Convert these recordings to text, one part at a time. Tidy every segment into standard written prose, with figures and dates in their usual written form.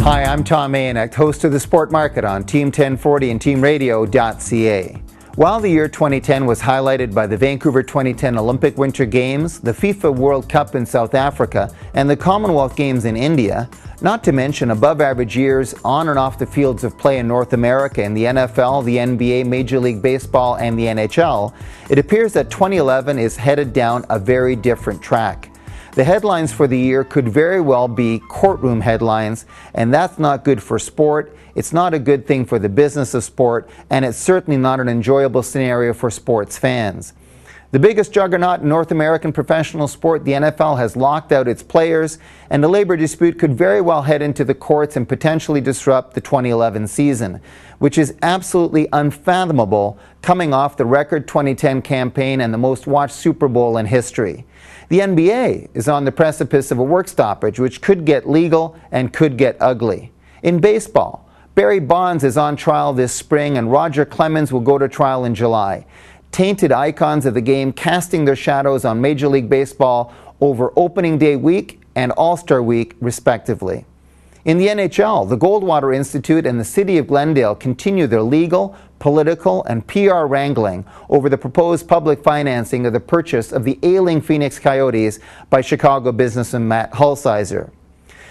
Hi, I'm Tom Mayenknecht, host of the Sport Market on Team 1040 and teamradio.ca. While the year 2010 was highlighted by the Vancouver 2010 Olympic Winter Games, the FIFA World Cup in South Africa, and the Commonwealth Games in India, not to mention above-average years on and off the fields of play in North America in the NFL, the NBA, Major League Baseball, and the NHL, it appears that 2011 is headed down a very different track. The headlines for the year could very well be courtroom headlines, and that's not good for sport. It's not a good thing for the business of sport, and it's certainly not an enjoyable scenario for sports fans. The biggest juggernaut in North American professional sport, the NFL, has locked out its players, and the labor dispute could very well head into the courts and potentially disrupt the 2011 season, which is absolutely unfathomable coming off the record 2010 campaign and the most watched Super Bowl in history. The NBA is on the precipice of a work stoppage, which could get legal and could get ugly. In baseball, Barry Bonds is on trial this spring, and Roger Clemens will go to trial in July. Tainted icons of the game casting their shadows on Major League Baseball over opening day week and All-Star week, respectively. In the NHL, the Goldwater Institute and the City of Glendale continue their legal, political, and PR wrangling over the proposed public financing of the purchase of the ailing Phoenix Coyotes by Chicago businessman Matt Hulsizer.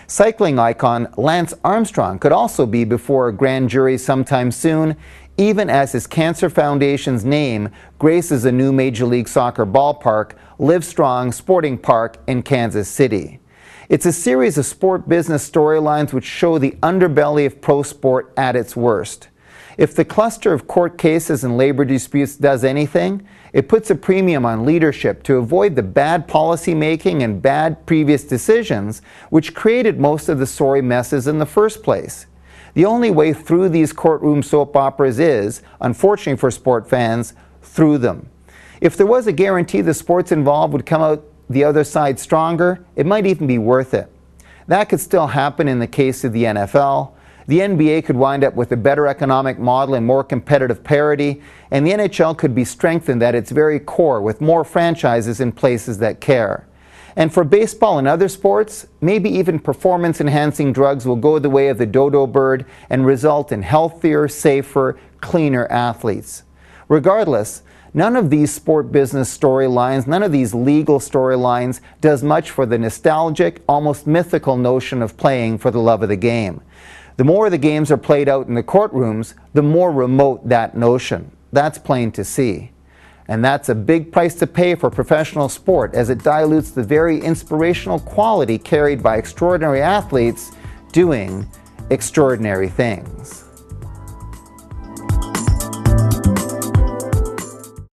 Cycling icon Lance Armstrong could also be before a grand jury sometime soon, even as his Cancer Foundation's name graces a new Major League Soccer ballpark, Livestrong Sporting Park in Kansas City. It's a series of sport business storylines which show the underbelly of pro sport at its worst. If the cluster of court cases and labor disputes does anything, it puts a premium on leadership to avoid the bad policy making and bad previous decisions which created most of the sorry messes in the first place. The only way through these courtroom soap operas is, unfortunately for sport fans, through them. If there was a guarantee the sports involved would come out the other side stronger, it might even be worth it. That could still happen in the case of the NFL. The NBA could wind up with a better economic model and more competitive parity, and the NHL could be strengthened at its very core with more franchises in places that care. And for baseball and other sports, maybe even performance-enhancing drugs will go the way of the dodo bird and result in healthier, safer, cleaner athletes. Regardless, none of these sport business storylines, none of these legal storylines does much for the nostalgic, almost mythical notion of playing for the love of the game. The more the games are played out in the courtrooms, the more remote that notion. That's plain to see. And that's a big price to pay for professional sport, as it dilutes the very inspirational quality carried by extraordinary athletes doing extraordinary things.